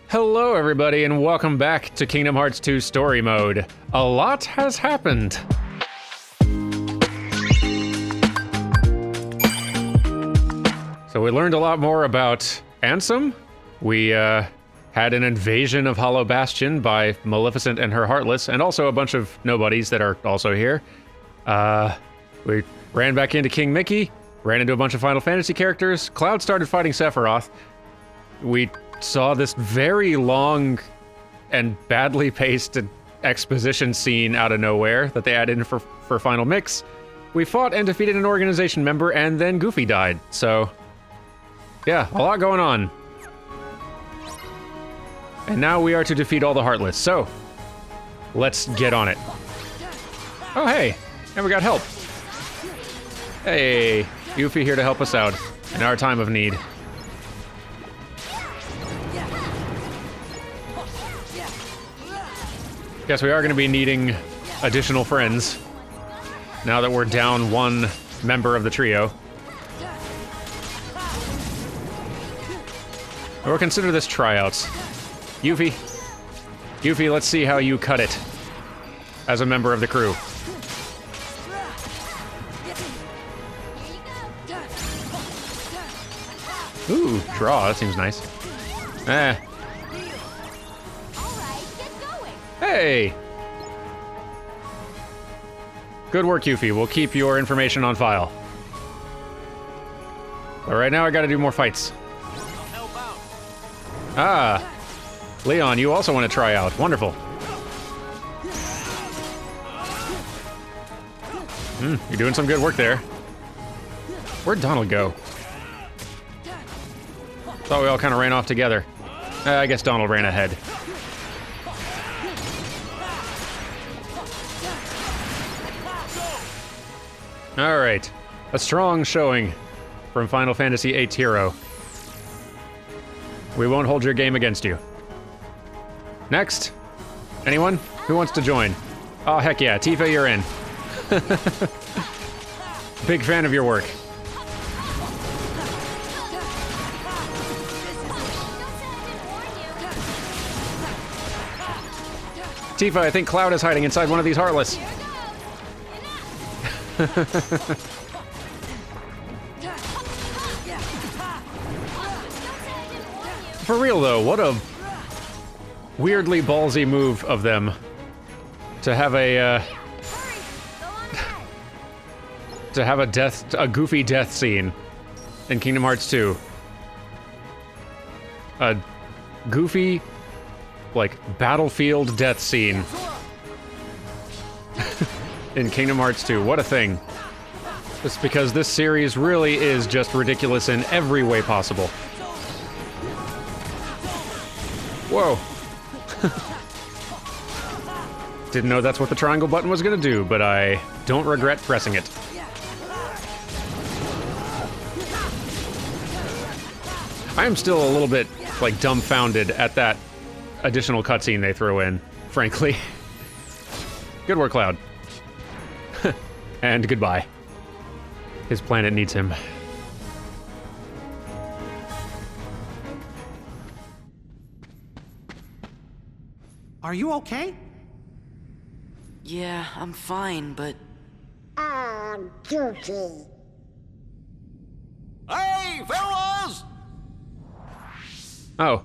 Hello everybody and welcome back to Kingdom Hearts 2 Story Mode. A lot has happened. So we learned a lot more about Ansem. We had an invasion of Hollow Bastion by Maleficent and her Heartless, and also a bunch of nobodies that are also here. We ran back into King Mickey, ran into a bunch of Final Fantasy characters. Cloud started fighting Sephiroth. We saw this very long and badly paced exposition scene out of nowhere that they added in for Final Mix. We fought and defeated an organization member, and then Goofy died. So, yeah, a lot going on. And now we are to defeat all the Heartless, so let's get on it. Oh, hey, and we got help. Hey, Goofy here to help us out in our time of need. Guess we are going to be needing additional friends now that we're down one member of the trio. Or consider this tryouts. Yuffie, let's see how you cut it as a member of the crew. Ooh, draw, that seems nice. Hey! Good work, Yuffie. We'll keep your information on file. But right now I gotta do more fights. Ah! Leon, you also want to try out. Wonderful. You're doing some good work there. Where'd Donald go? Thought we all kind of ran off together. I guess Donald ran ahead. Alright, a strong showing from Final Fantasy VIII Hero. We won't hold your game against you. Next? Anyone? Who wants to join? Oh, heck yeah, Tifa, you're in. Big fan of your work. Tifa, I think Cloud is hiding inside one of these Heartless. For real though, what a weirdly ballsy move of them to have a a goofy death scene in Kingdom Hearts 2. A goofy, like, battlefield death scene in Kingdom Hearts 2. What a thing. Just because this series really is just ridiculous in every way possible. Whoa. Didn't know that's what the triangle button was gonna do, but I don't regret pressing it. I am still a little bit, like, dumbfounded at that additional cutscene they throw in, frankly. Good work, Cloud. And goodbye. His planet needs him. Are you okay? Yeah, I'm fine, but... Oh, Goofy. Hey, fellas! Oh.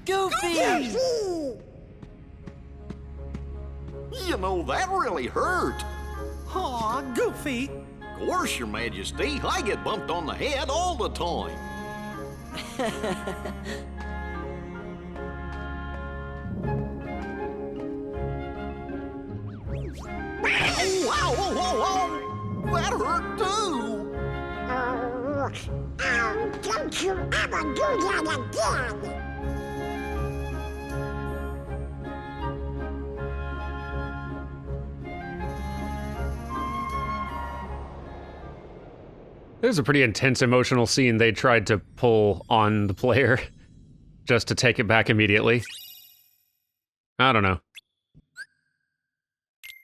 Goofy! Goofy! You know, that really hurt. Aw, Goofy. Of course, Your Majesty. I get bumped on the head all the time. Oh, wow, whoa, whoa, whoa! That hurt too! Don't you ever do that again! It was a pretty intense emotional scene they tried to pull on the player just to take it back immediately. I don't know.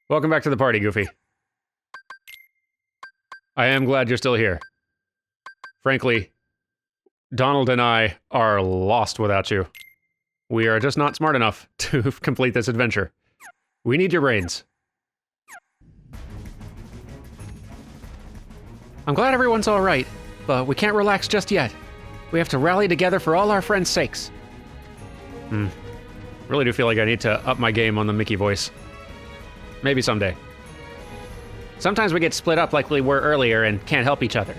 Welcome back to the party, Goofy. I am glad you're still here. Frankly, Donald and I are lost without you. We are just not smart enough to complete this adventure. We need your brains. I'm glad everyone's all right, but we can't relax just yet. We have to rally together for all our friends' sakes. Really do feel like I need to up my game on the Mickey voice. Maybe someday. Sometimes we get split up like we were earlier and can't help each other.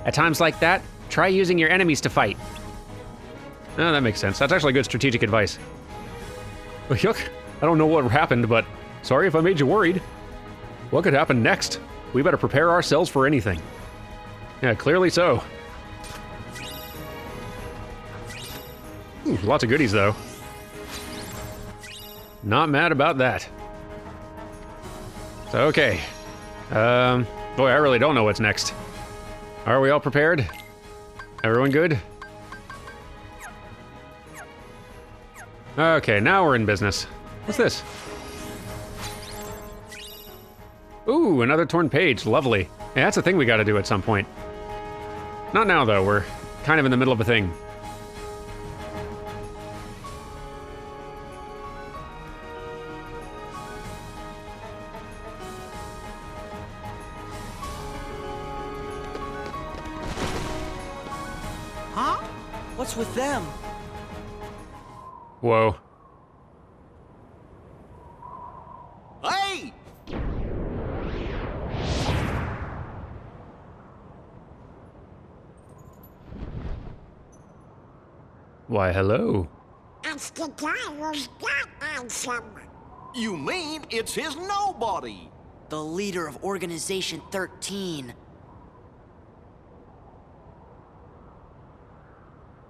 At times like that, try using your enemies to fight. Oh, that makes sense. That's actually good strategic advice. Yuck, I don't know what happened, but sorry if I made you worried. What could happen next? We better prepare ourselves for anything. Yeah, clearly so. Ooh, lots of goodies, though. Not mad about that. So, okay. Boy, I really don't know what's next. Are we all prepared? Everyone good? Okay, now we're in business. What's this? Ooh, another torn page. Lovely. Yeah, that's a thing we gotta do at some point. Not now, though. We're kind of in the middle of a thing. Huh? What's with them? Whoa. Hey! Why, hello. It's the guy who's got handsome. You mean it's his nobody? The leader of Organization 13.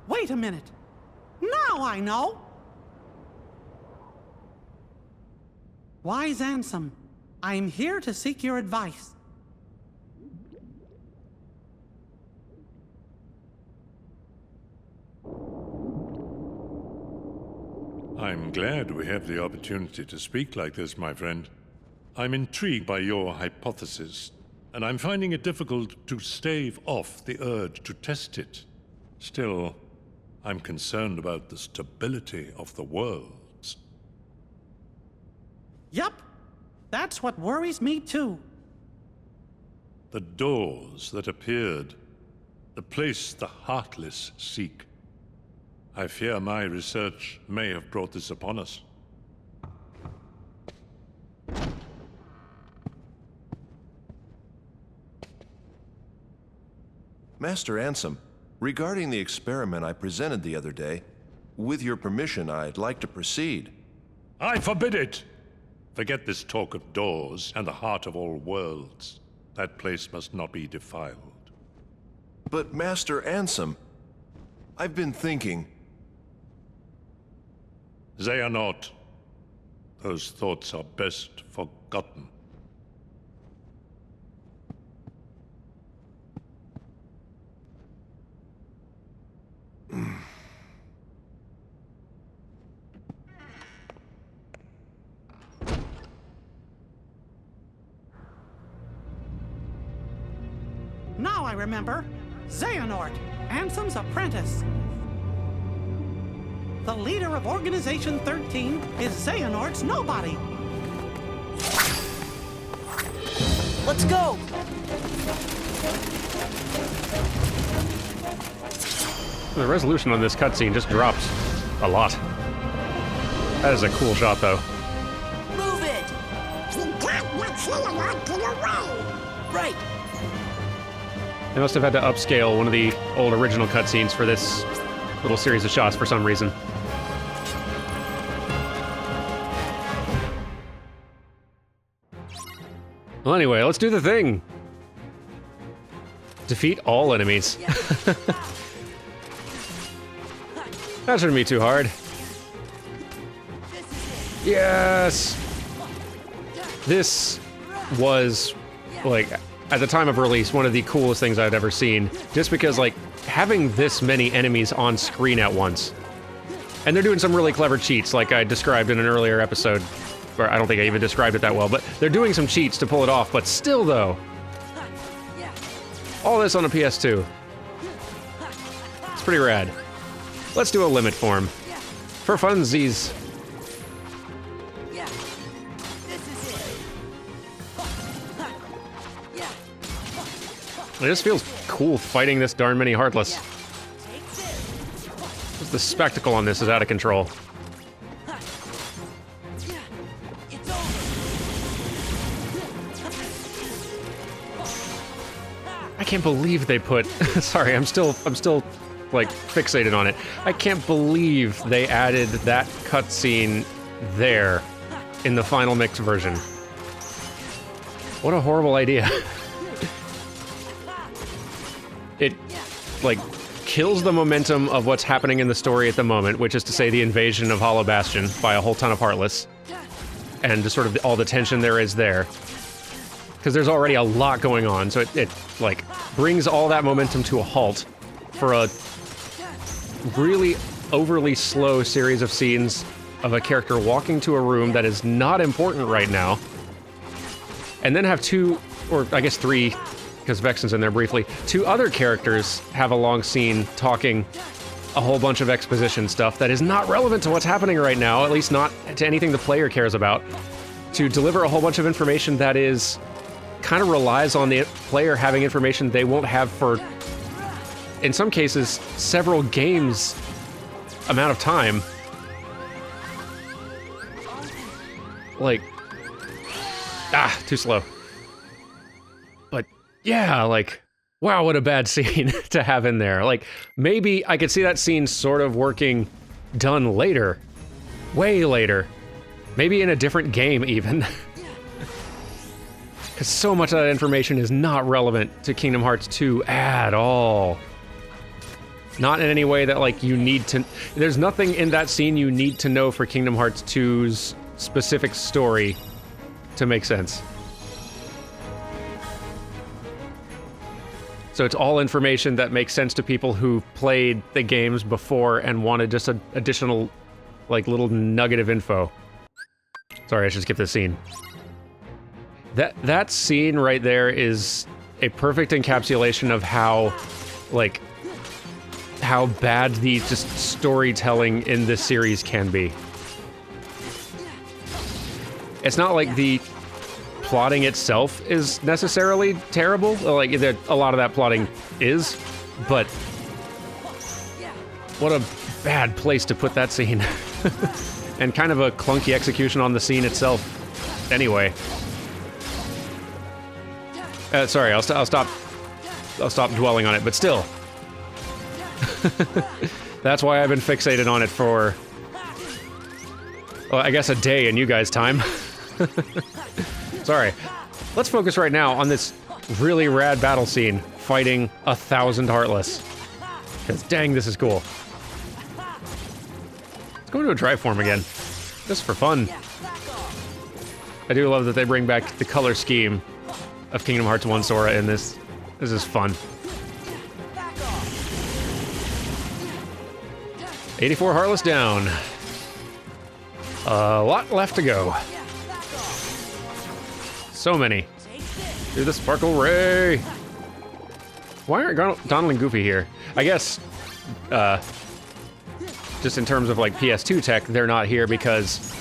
Wait a minute. Now I know. Wise Ansem, I'm here to seek your advice. I'm glad we have the opportunity to speak like this, my friend. I'm intrigued by your hypothesis, and I'm finding it difficult to stave off the urge to test it. Still, I'm concerned about the stability of the worlds. Yup, that's what worries me too. The doors that appeared, the place the heartless seek. I fear my research may have brought this upon us. Master Ansem, regarding the experiment I presented the other day, with your permission, I'd like to proceed. I forbid it! Forget this talk of doors and the heart of all worlds. That place must not be defiled. But Master Ansem, I've been thinking... They are not. Those thoughts are best forgotten. Now I remember. Xehanort, Ansem's apprentice. The leader of Organization 13 is Xehanort's nobody. Let's go! The resolution on this cutscene just drops a lot. That is a cool shot, though. Move it! He got what Xehanort to the way. Right! They must have had to upscale one of the old original cutscenes for this little series of shots for some reason. Well, anyway, let's do the thing. Defeat all enemies. That shouldn't be too hard. Yes! This was, like, at the time of release, one of the coolest things I'd ever seen. Just because, like, having this many enemies on screen at once. And they're doing some really clever cheats, like I described in an earlier episode. Or I don't think I even described it that well, but they're doing some cheats to pull it off. But still, though, all this on a PS2. pretty rad. Let's do a limit form. For funsies. Yeah. This is it. Yeah. It just feels cool fighting this darn many Heartless. Take this. Just the spectacle on this is out of control. Yeah. It's over. I can't believe they put. Sorry, I'm still like fixated on it. I can't believe they added that cutscene there in the final mix version. What a horrible idea. It like kills the momentum of what's happening in the story at the moment, which is to say the invasion of Hollow Bastion by a whole ton of Heartless, and just sort of all the tension there is there. Because there's already a lot going on, so it like brings all that momentum to a halt for a really overly slow series of scenes of a character walking to a room that is not important right now, and then have two, or I guess three, because Vexen's in there briefly, two other characters have a long scene talking a whole bunch of exposition stuff that is not relevant to what's happening right now, at least not to anything the player cares about, to deliver a whole bunch of information that is kind of relies on the player having information they won't have for, in some cases, several games amount of time. Like, too slow. But yeah, like, wow, what a bad scene to have in there. Like, maybe I could see that scene sort of working done later, way later, maybe in a different game even. Because so much of that information is not relevant to Kingdom Hearts 2 at all. Not in any way that, like, you need to... There's nothing in that scene you need to know for Kingdom Hearts 2's specific story to make sense. So it's all information that makes sense to people who played the games before and wanted just an additional, like, little nugget of info. Sorry, I should skip this scene. That scene right there is a perfect encapsulation of how, like, how bad the just storytelling in this series can be. It's not like the plotting itself is necessarily terrible. Like, a lot of that plotting is, but what a bad place to put that scene. And kind of a clunky execution on the scene itself anyway. Sorry, I'll stop dwelling on it, but still. That's why I've been fixated on it for, well, I guess a day in you guys' time. Sorry. Let's focus right now on this really rad battle scene, fighting 1,000 Heartless. Because dang, this is cool. Let's go into a drive form again, just for fun. I do love that they bring back the color scheme of Kingdom Hearts 1 Sora in this. This is fun. 84 Heartless down. A lot left to go. So many. Do the Sparkle Ray! Why aren't Donald and Goofy here? I guess, just in terms of like PS2 tech, they're not here because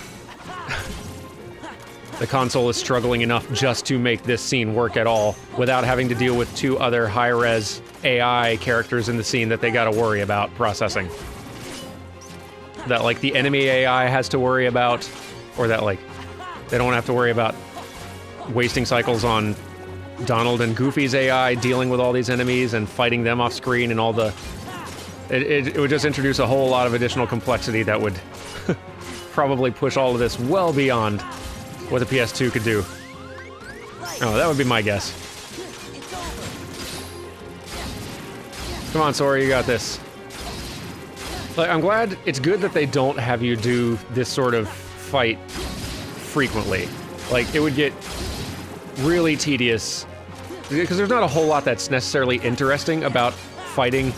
the console is struggling enough just to make this scene work at all without having to deal with two other high-res AI characters in the scene that they gotta worry about processing. That, like, the enemy AI has to worry about, or that, like, they don't have to worry about wasting cycles on Donald and Goofy's AI dealing with all these enemies and fighting them off screen and all the... It would just introduce a whole lot of additional complexity that would probably push all of this well beyond what the PS2 could do. Oh, that would be my guess. Come on, Sora, you got this. Like, I'm glad, it's good that they don't have you do this sort of fight frequently. Like, it would get really tedious, because there's not a whole lot that's necessarily interesting about fighting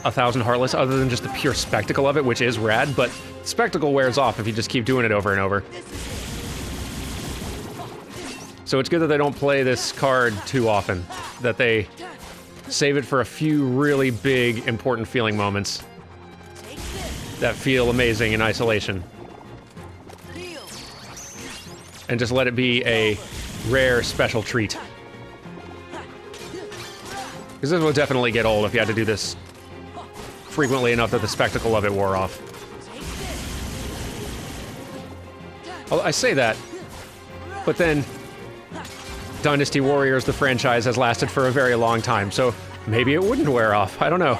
1,000 Heartless, other than just the pure spectacle of it, which is rad, but spectacle wears off if you just keep doing it over and over. So it's good that they don't play this card too often, that they save it for a few really big, important feeling moments Take this. that feel amazing in isolation. Deal. And just let it be a rare, special treat. Because this will definitely get old if you had to do this frequently enough that the spectacle of it wore off. Take this. Well, I say that, but then Dynasty Warriors, the franchise, has lasted for a very long time, so maybe it wouldn't wear off. I don't know.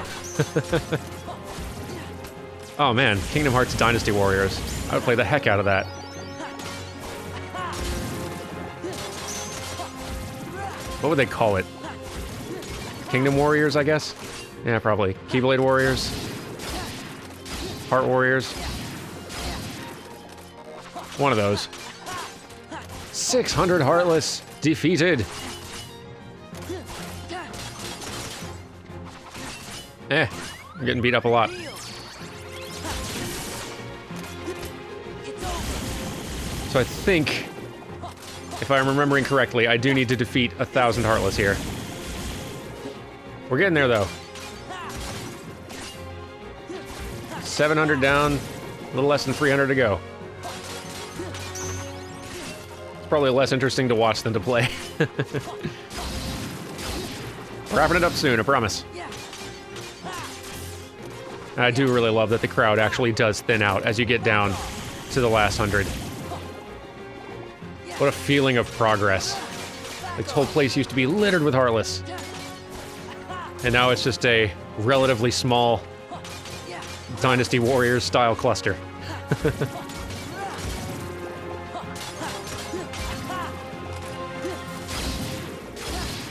Oh man, Kingdom Hearts Dynasty Warriors. I would play the heck out of that. What would they call it? Kingdom Warriors, I guess? Yeah, probably. Keyblade Warriors? Heart Warriors? One of those. 600 Heartless defeated. I'm getting beat up a lot. It's over. So I think, if I'm remembering correctly, I do need to defeat 1,000 Heartless here. We're getting there, though. 700 down, a little less than 300 to go. It's probably less interesting to watch than to play. Wrapping it up soon, I promise. And I do really love that the crowd actually does thin out as you get down to the last 100. What a feeling of progress. This whole place used to be littered with Heartless. And now it's just a relatively small Dynasty Warriors style cluster.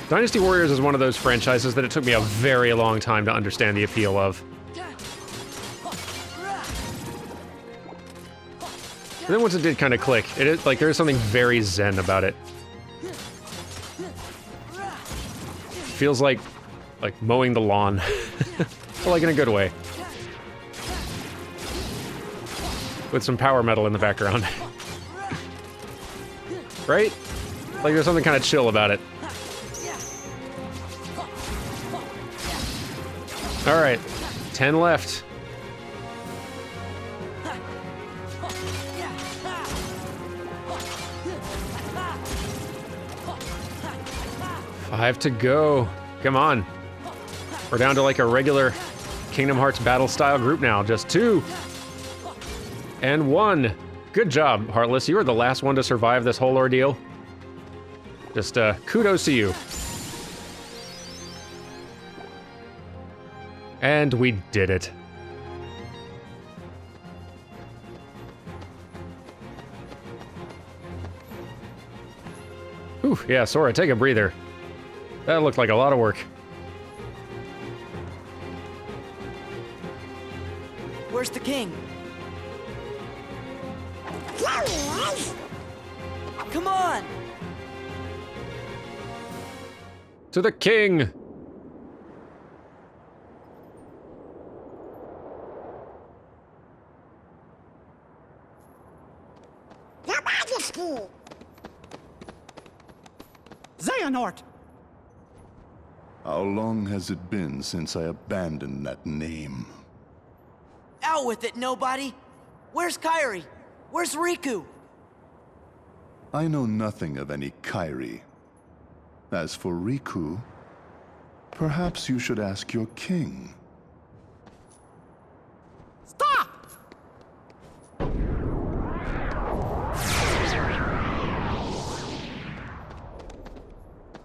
Dynasty Warriors is one of those franchises that it took me a very long time to understand the appeal of. And then once it did kind of click, it is like there's something very zen about it. Feels like mowing the lawn, but like in a good way. With some power metal in the background. Right? Like there's something kind of chill about it. All right, 10 left. Five to go. Come on. We're down to like a regular Kingdom Hearts battle style group now. Just 2. And 1. Good job, Heartless. You were the last one to survive this whole ordeal. Just kudos to you. And we did it. Ooh, yeah, Sora, take a breather. That looked like a lot of work. Where's the king? There he is. Come on! To the king! Your Majesty. Xehanort! How long has it been since I abandoned that name? Out with it, nobody! Where's Kyrie? Where's Riku? I know nothing of any Kyrie. As for Riku, perhaps you should ask your king. Stop!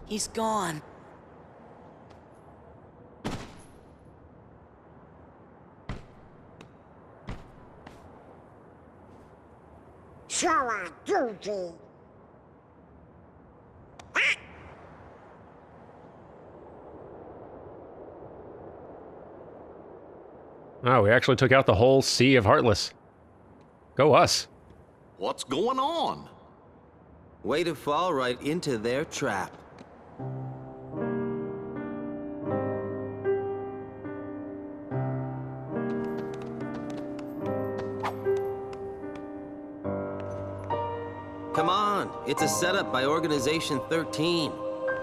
He's gone. Sora Duty. Oh, we actually took out the whole sea of Heartless. Go us. What's going on? Way to fall right into their trap. Come on, it's a setup by Organization 13.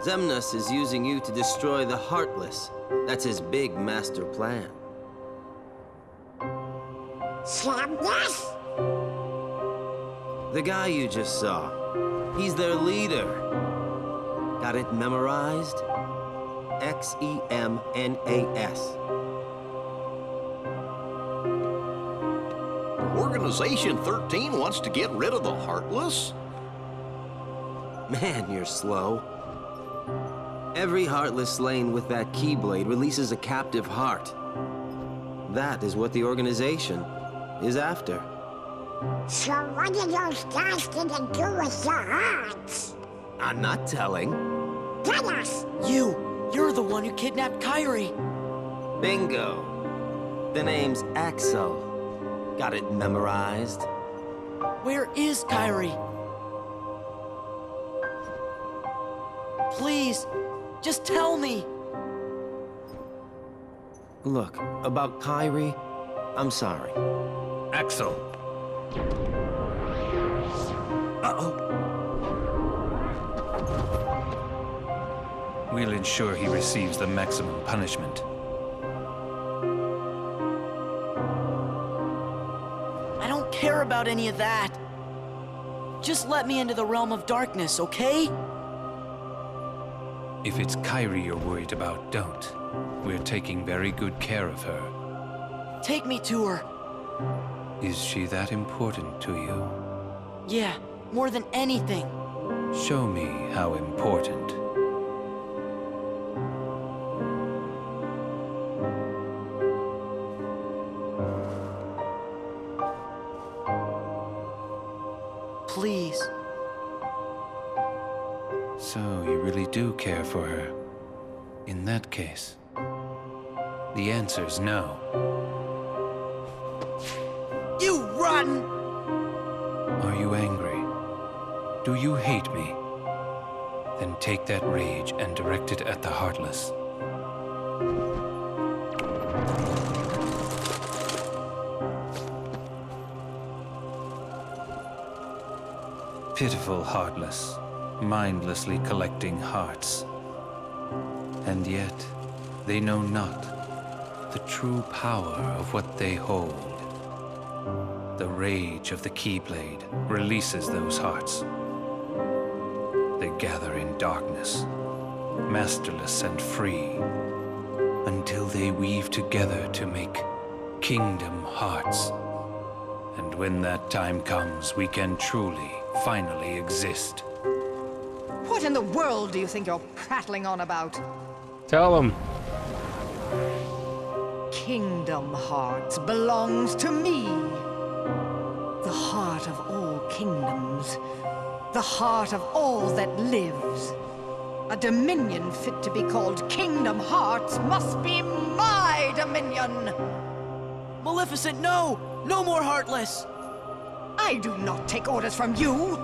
Xemnas is using you to destroy the Heartless. That's his big master plan. Xemnas? The guy you just saw. He's their leader. Got it memorized? Xemnas. Organization 13 wants to get rid of the Heartless? Man, you're slow. Every Heartless slain with that Keyblade releases a captive heart. That is what the organization is after. So what are those guys gonna do with your hearts? I'm not telling. Tell us! You're the one who kidnapped Kyrie. Bingo. The name's Axel. Got it memorized? Where is Kyrie? Please, just tell me. Look, about Kyrie, I'm sorry. Axel. Uh-oh. We'll ensure he receives the maximum punishment. I don't care about any of that. Just let me into the realm of darkness, okay? If it's Kyrie you're worried about, don't. We're taking very good care of her. Take me to her. Is she that important to you? Yeah, more than anything. Show me how important. Please. So you really do care for her. In that case, the answer's no. You rotten! Are you angry? Do you hate me? Then take that rage and direct it at the Heartless. Pitiful Heartless, mindlessly collecting hearts. And yet, they know not the true power of what they hold. The rage of the Keyblade releases those hearts. They gather in darkness, masterless and free, until they weave together to make Kingdom Hearts. And when that time comes, we can truly, finally exist. What in the world do you think you're prattling on about? Tell him. Kingdom Hearts belongs to me. The heart of all kingdoms. The heart of all that lives. A dominion fit to be called Kingdom Hearts must be my dominion! Maleficent, no! No more Heartless! I do not take orders from you!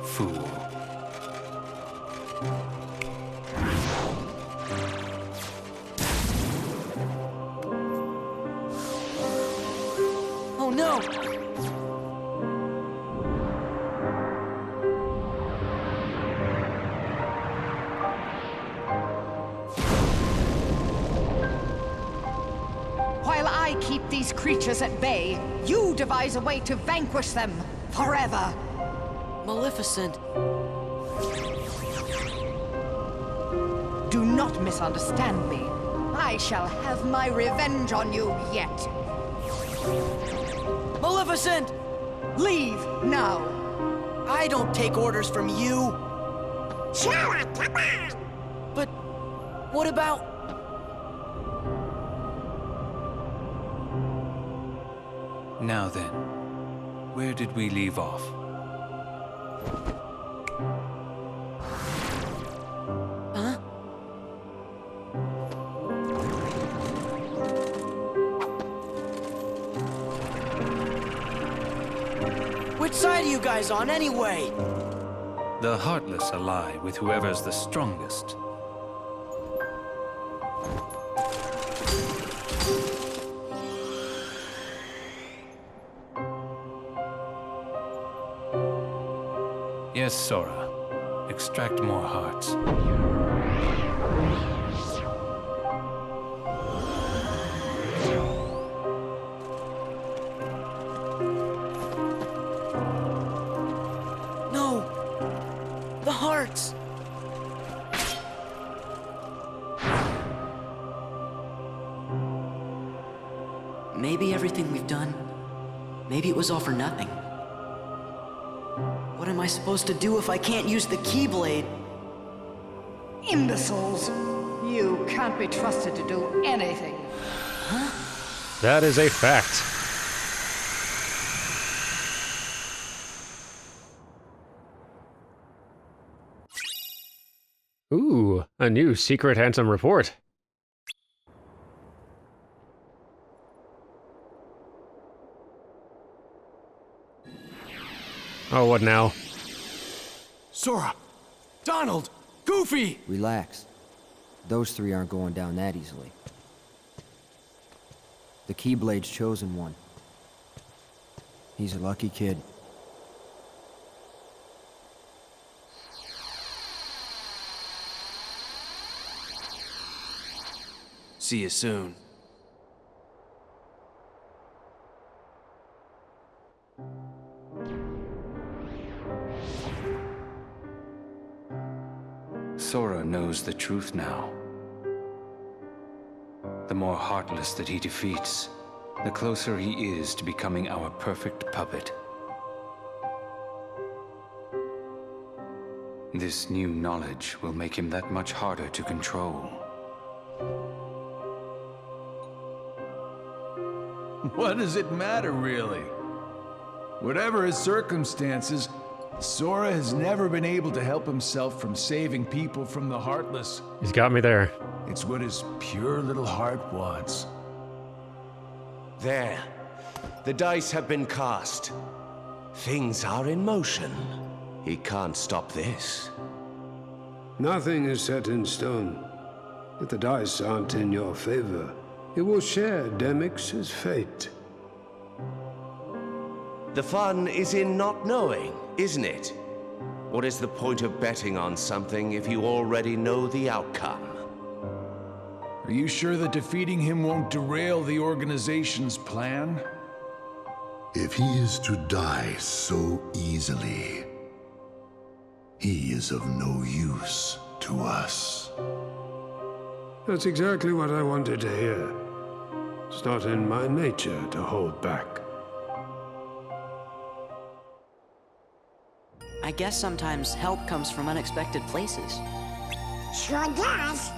Fool. Oh no! While I keep these creatures at bay, you devise a way to vanquish them forever. Maleficent. Do not misunderstand me. I shall have my revenge on you yet. Maleficent! Leave now. I don't take orders from you. Sure, come on! But what about... Now then, where did we leave off? Huh? Which side are you guys on anyway? The Heartless ally with whoever's the strongest. Yes, Sora. Extract more hearts. No! The hearts! Maybe everything we've done, maybe it was all for nothing. What am I supposed to do if I can't use the Keyblade? Imbeciles! You can't be trusted to do anything. Huh? That is a fact. Ooh, a new secret handsome report. Oh, what now? Sora! Donald! Goofy! Relax. Those three aren't going down that easily. The Keyblade's chosen one. He's a lucky kid. See you soon. Sora knows the truth now. The more Heartless that he defeats, the closer he is to becoming our perfect puppet. This new knowledge will make him that much harder to control. What does it matter, really? Whatever his circumstances, Sora has never been able to help himself from saving people from the Heartless. He's got me there. It's what his pure little heart wants. There. The dice have been cast. Things are in motion. He can't stop this. Nothing is set in stone. If the dice aren't in your favor, it will share Demyx's fate. The fun is in not knowing, isn't it? What is the point of betting on something if you already know the outcome? Are you sure that defeating him won't derail the organization's plan? If he is to die so easily, he is of no use to us. That's exactly what I wanted to hear. It's not in my nature to hold back. I guess sometimes help comes from unexpected places. Sure does.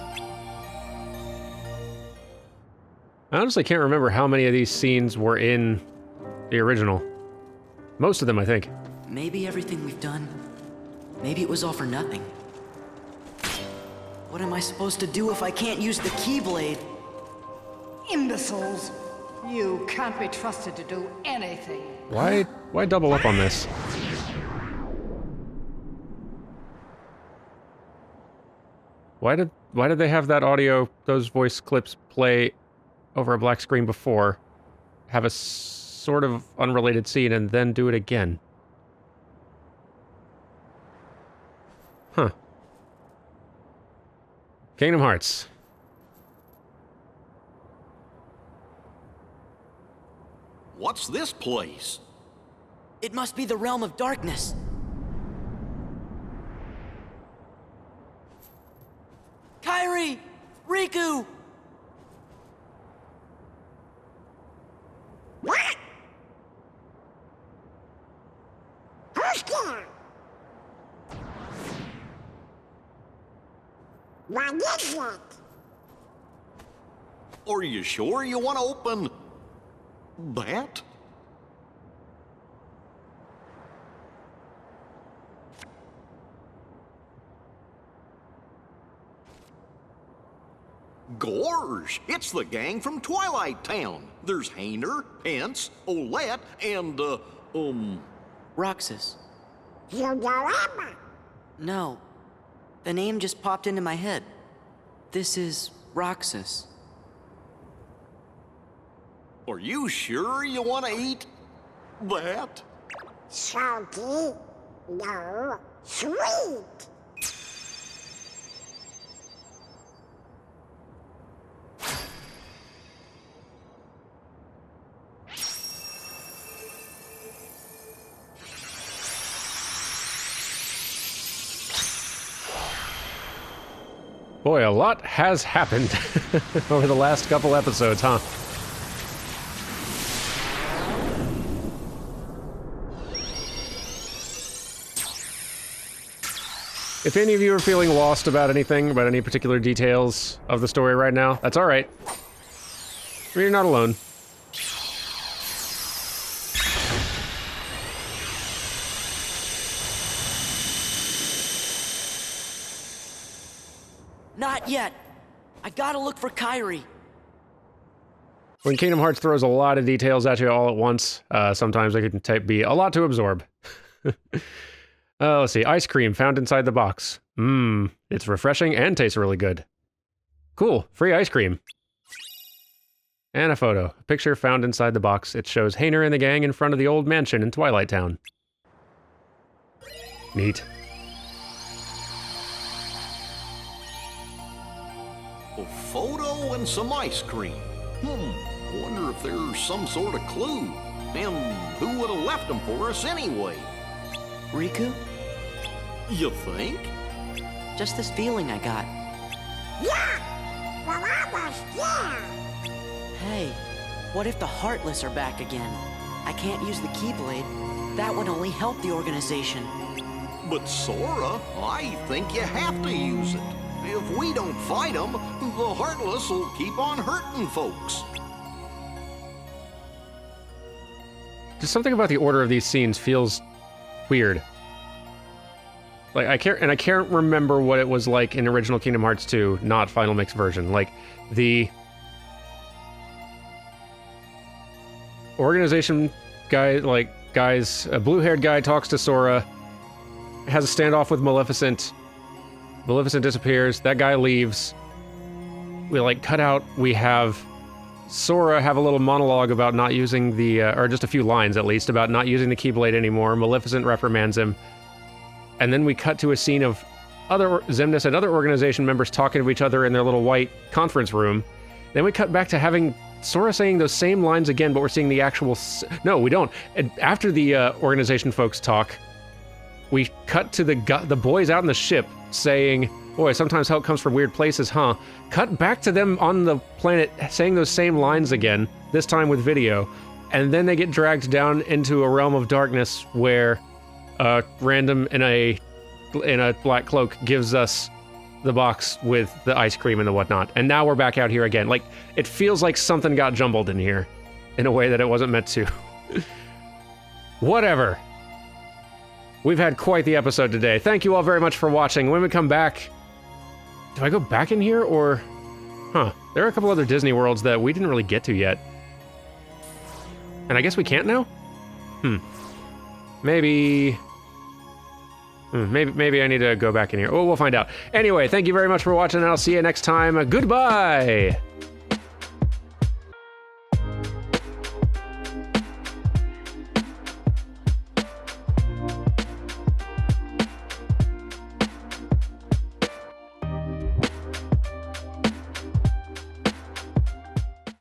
I honestly can't remember how many of these scenes were in the original. Most of them, I think. Maybe everything we've done, maybe it was all for nothing. What am I supposed to do if I can't use the Keyblade? Imbeciles! You can't be trusted to do anything. Why double up on this? Why did they have that audio, those voice clips play over a black screen before, have a sort of unrelated scene, and then do it again? Huh. Kingdom Hearts. What's this place? It must be the realm of darkness. Kyrie! Riku! What? Who's there? What is it? Are you sure you want to open that? Gorge! It's the gang from Twilight Town. There's Hayner, Pence, Olette, and, Roxas. Yudorama. No. The name just popped into my head. This is Roxas. Are you sure you want to eat that? Salty? No. Sweet! Boy, a lot has happened over the last couple episodes, huh? If any of you are feeling lost about anything, about any particular details of the story right now, that's alright. You're not alone. Not yet. I gotta look for Carrie. When Kingdom Hearts throws a lot of details at you all at once, sometimes it can be a lot to absorb. Let's see. Ice cream found inside the box. It's refreshing and tastes really good. Cool. Free ice cream. And a photo. A picture found inside the box. It shows Hayner and the gang in front of the old mansion in Twilight Town. Neat. A photo and some ice cream. Wonder if there's some sort of clue. And who would have left them for us anyway? Riku? You think? Just this feeling I got. Yeah! Well, almost, yeah! Hey, what if the Heartless are back again? I can't use the Keyblade. That would only help the organization. But Sora, I think you have to use it. If we don't fight them, the Heartless will keep on hurting folks. Just something about the order of these scenes feels weird. Like, I can't remember what it was like in original Kingdom Hearts 2, not Final Mix version. Like, the organization guy, a blue-haired guy talks to Sora, has a standoff with Maleficent. Maleficent disappears, that guy leaves. We, cut out, we have Sora have a little monologue about not using the, or just a few lines at least, about not using the Keyblade anymore. Maleficent reprimands him. And then we cut to a scene of Xemnas and other organization members talking to each other in their little white conference room. Then we cut back to having Sora saying those same lines again, but we're seeing the actual... No, we don't. And after the organization folks talk, we cut to the boys out in the ship saying, boy, sometimes help comes from weird places, huh? Cut back to them on the planet saying those same lines again, this time with video. And then they get dragged down into a realm of darkness where... random in a black cloak gives us the box with the ice cream and the whatnot. And now we're back out here again. Like, it feels like something got jumbled in here in a way that it wasn't meant to. Whatever. We've had quite the episode today. Thank you all very much for watching. When we come back... Do I go back in here, or... Huh. There are a couple other Disney worlds that we didn't really get to yet. And I guess we can't now? Maybe... Maybe I need to go back in here. Oh, we'll find out. Anyway, thank you very much for watching, and I'll see you next time. Goodbye!